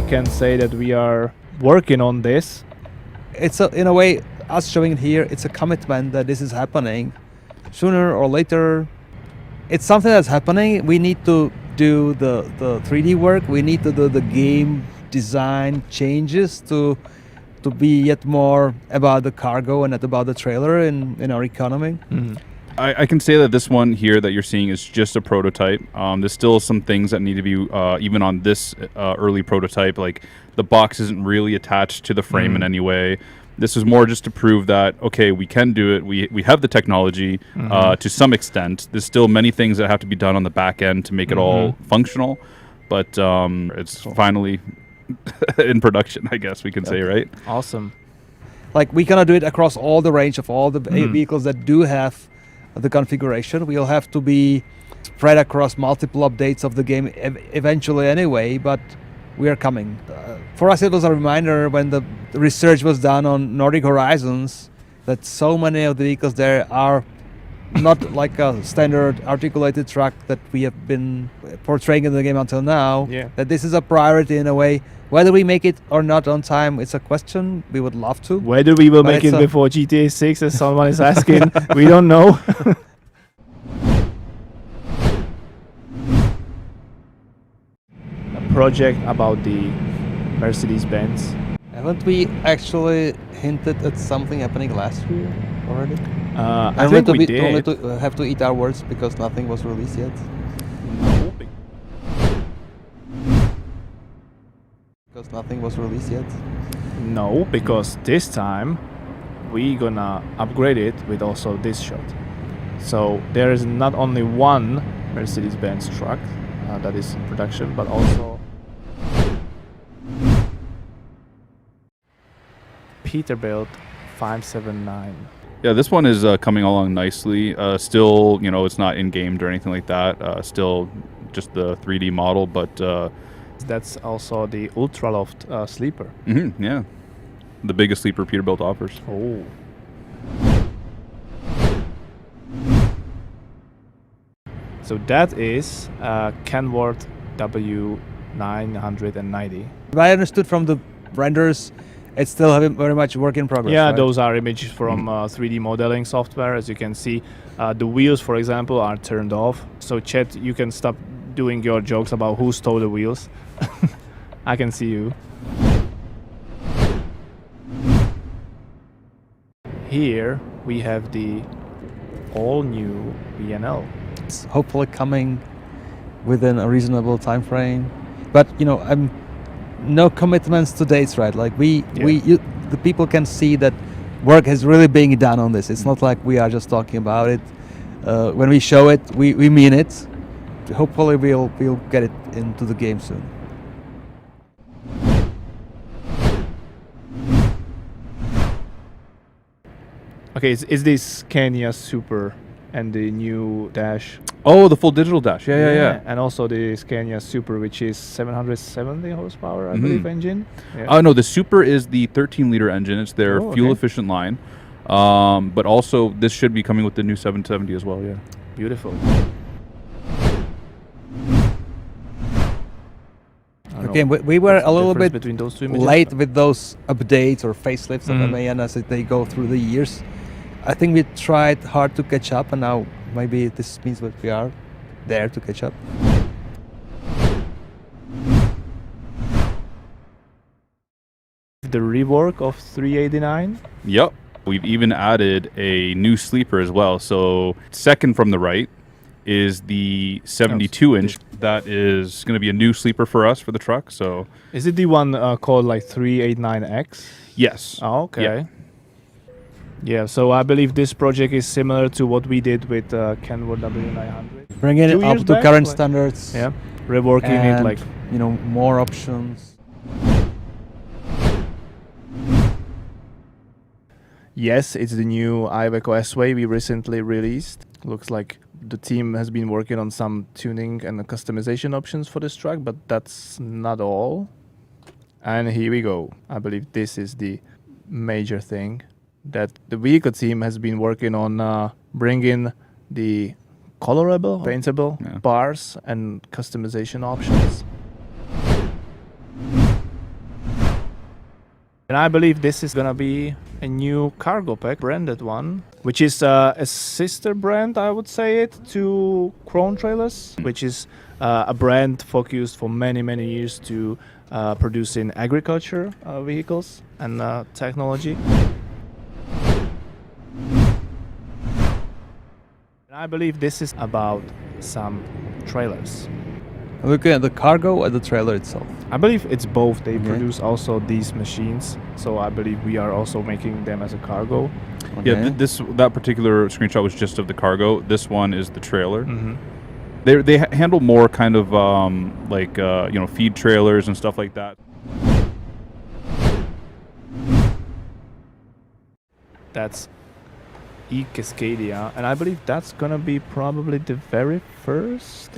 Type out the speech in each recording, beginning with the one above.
can say that we are working on this. It's in a way, us showing it here, it's a commitment that this is happening sooner or later. It's something that's happening. We need to do the 3D work. We need to do the game design changes to be yet more about the cargo and not about the trailer in our economy. Mm-hmm. I can say that this one here that you're seeing is just a prototype. There's still some things that need to be, even on this early prototype, like the box isn't really attached to the frame in any way. This is more just to prove that, okay, we can do it. We have the technology to some extent. There's still many things that have to be done on the back end to make it all functional. But it's finally in production, I guess we can say, right? Awesome. Like, we're going to do it across all the range of all the vehicles that do have the configuration. We'll have to be spread across multiple updates of the game eventually anyway, but we are coming. For us, it was a reminder when the research was done on Nordic Horizons that so many of the vehicles there are not like a standard articulated truck that we have been portraying in the game until now. Yeah. That this is a priority in a way. Whether we make it or not on time, it's a question. We would love to. Whether we will make it before GTA 6, as someone is asking, we don't know. A project about the Mercedes-Benz. Haven't we actually hinted at something happening last year already? I think we did. Only to have to eat our words because nothing was released yet. Because nothing was released yet. No, because this time we gonna upgrade it with also this shot. So there is not only one Mercedes-Benz truck that is in production, but also Peterbilt 579. Yeah, this one is coming along nicely. Still, it's not in-gamed or anything like that. Still just the 3D model, but... that's also the Ultraloft sleeper. Yeah. The biggest sleeper Peterbilt offers. Oh. So that is Kenworth W990. If I understood from the renders, it's still very much work in progress. Yeah, right? those are images from 3D modeling software. As you can see, the wheels, for example, are turned off. So Chet, you can stop doing your jokes about who stole the wheels. I can see you. Here we have the all-new VNL. It's hopefully coming within a reasonable time frame. But no commitments to dates, right? Like the people can see that work is really being done on this. It's not like we are just talking about it. When we show it, we mean it. Hopefully we'll get it into the game soon. Okay, is this Scania Super and the new dash? Oh, the full digital dash. Yeah. And also the Scania Super, which is 770 horsepower, I believe, engine. Oh, no, the Super is the 13-liter engine. It's their fuel-efficient line. But also, this should be coming with the new 770 as well, yeah. Beautiful. Again, we were a little bit between those two late with those updates or facelifts of MAN as they go through the years. I think we tried hard to catch up, and now maybe this means that we are there to catch up. The rework of 389? Yep. We've even added a new sleeper as well. So second from the right is the 72-inch. That is going to be a new sleeper for us for the truck. So is it the one called like 389X? Yes. Oh, okay. Yeah, so I believe this project is similar to what we did with Kenworth W900. Bringing it up to current standards. Yeah, reworking it like... more options. Yes, it's the new Iveco S-Way we recently released. Looks like the team has been working on some tuning and customization options for this truck, but that's not all. And here we go. I believe this is the major thing that the vehicle team has been working on, bringing the colorable, paintable bars and customization options. And I believe this is gonna be a new cargo pack, branded one, which is a sister brand, I would say it, to Chrome Trailers, which is a brand focused for many years to producing agriculture vehicles and technology. And I believe this is about some trailers. Looking at the cargo or the trailer itself? I believe it's both. They produce also these machines, so I believe we are also making them as a cargo. Okay. Yeah, that particular screenshot was just of the cargo. This one is the trailer. Mm-hmm. They handle more kind of feed trailers and stuff like that. That's E-Cascadia, and I believe that's gonna be probably the very first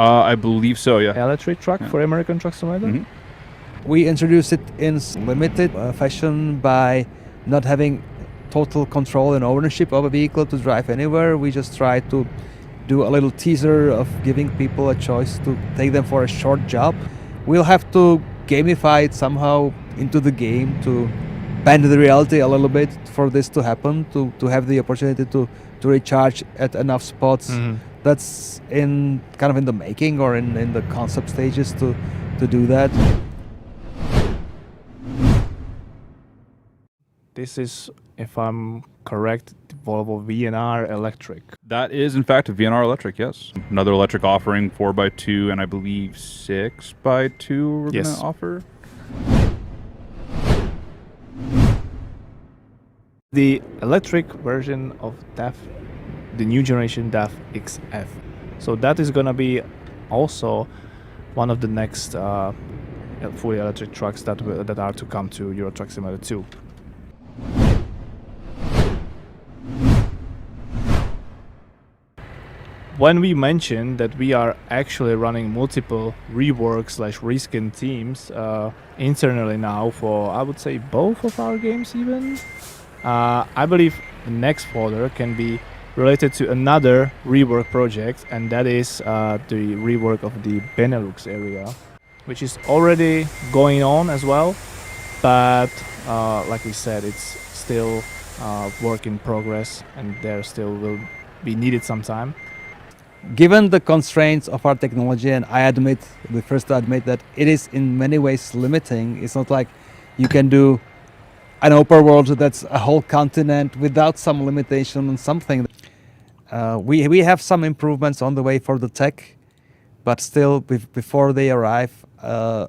I believe so, yeah. electric truck for American Truck Simulator. Mm-hmm. We introduced it in limited fashion by not having total control and ownership of a vehicle to drive anywhere. We just try to do a little teaser of giving people a choice to take them for a short job. We'll have to gamify it somehow into the game to bend the reality a little bit for this to happen, to have the opportunity to recharge at enough spots. Mm-hmm. That's in the making or in the concept stages to do that. This is, if I'm correct, the Volvo VNR electric. That is, in fact, a VNR electric, yes. Another electric offering, 4x2, and I believe 6x2 we're going to offer. The electric version of DAF, the new generation DAF XF. So that is going to be also one of the next fully electric trucks that are to come to Euro Truck Simulator 2. When we mentioned that we are actually running multiple Reworks / Reskin teams internally now for, I would say, both of our games even, I believe the next folder can be related to another rework project, and that is the rework of the Benelux area, which is already going on as well, but like we said, it's still work in progress and there still will be needed some time. Given the constraints of our technology, and we first admit that it is in many ways limiting. It's not like you can do an open world that's a whole continent without some limitation on something. We have some improvements on the way for the tech, but still before they arrive, the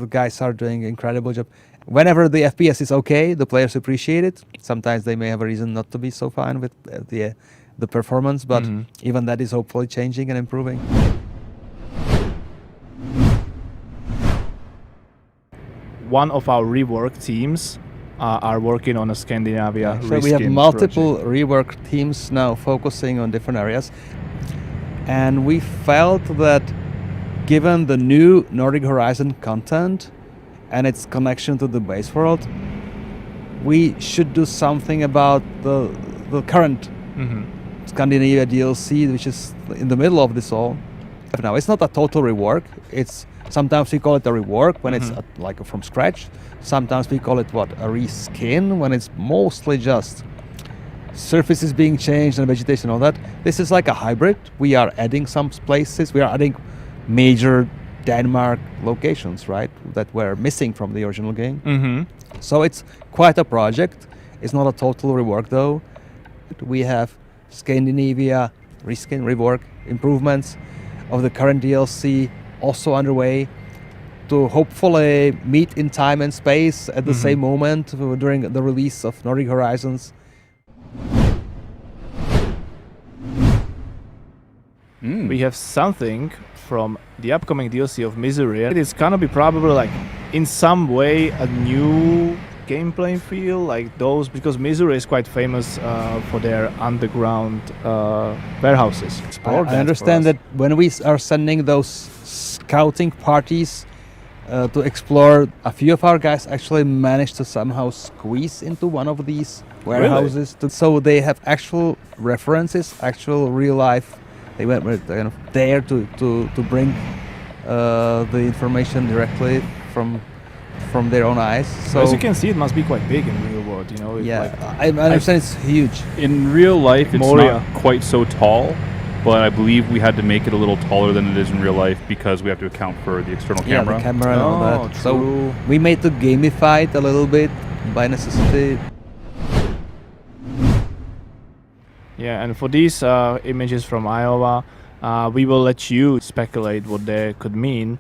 guys are doing an incredible job. Whenever the FPS is okay, the players appreciate it. Sometimes they may have a reason not to be so fine with the performance, but even that is hopefully changing and improving. One of our rework teams are working on a Scandinavia So we have reskin multiple project. rework teams now focusing on different areas, and we felt that given the new Nordic Horizon content and its connection to the base world, we should do something about the current Scandinavia DLC, which is in the middle of this all. Now, it's not a total rework. It's sometimes we call it a rework when it's like from scratch. Sometimes we call it a reskin when it's mostly just surfaces being changed and vegetation and all that. This is like a hybrid. We are adding some places. We are adding major Denmark locations, right, that were missing from the original game. So it's quite a project. It's not a total rework though. We have Scandinavia reskin, rework, improvements of the current DLC also underway to hopefully meet in time and space at the same moment during the release of Nordic Horizons. We have something from the upcoming DLC of Misery. It is gonna be probably like in some way a new gameplay feel like those, because Misery is quite famous for their underground warehouses. I understand that when we are sending those scouting parties to explore, a few of our guys actually managed to somehow squeeze into one of these warehouses. So they have actual references, actual real life. They went kind of there to bring the information directly from from their own eyes. So as you can see, it must be quite big in real world. You know. yeah, I understand it's huge. In real life, it's Moria. not quite so tall, but I believe we had to make it a little taller than it is in real life because we have to account for the external Yeah, camera. the camera and all Oh, that. true. So we made to gamify it a little bit by necessity. Yeah, and for these images from Iowa, we will let you speculate what they could mean.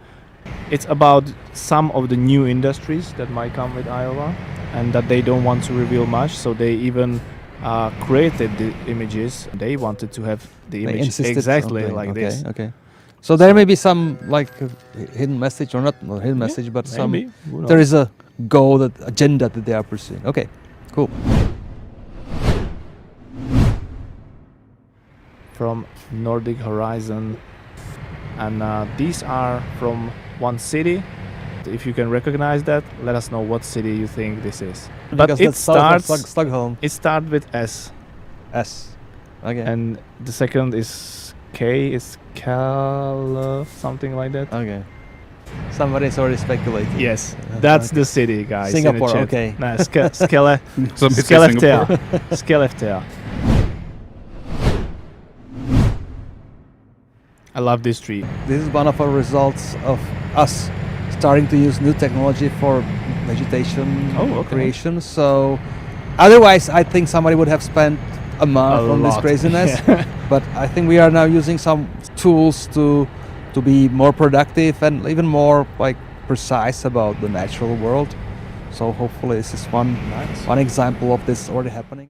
It's about some of the new industries that might come with Iowa and that they don't want to reveal much, so they even created the images. They wanted to have the They image insisted exactly something. like Okay, this. okay. So there may be some like hidden message, or not hidden message, but Maybe. Who there knows? is a goal, that agenda that they are pursuing. Okay, cool. From Nordic Horizon, and these are from one city. If you can recognize that, let us know what city you think this is. But Because it that's Stockholm. starts. Stockholm. It starts with S, S. Okay. and the second is K. Is Cal something like that? Okay. Somebody's already speculating. Yes, that's the city, guys. in the Singapore, chat. okay. Nah, Some say Singapore. Skellefteå. I love this tree. This is one of our results of us starting to use new technology for vegetation creation. So otherwise, I think somebody would have spent a month on this lot. craziness. Yeah. But I think we are now using some tools to be more productive and even more like precise about the natural world. So hopefully this is one example of this already happening.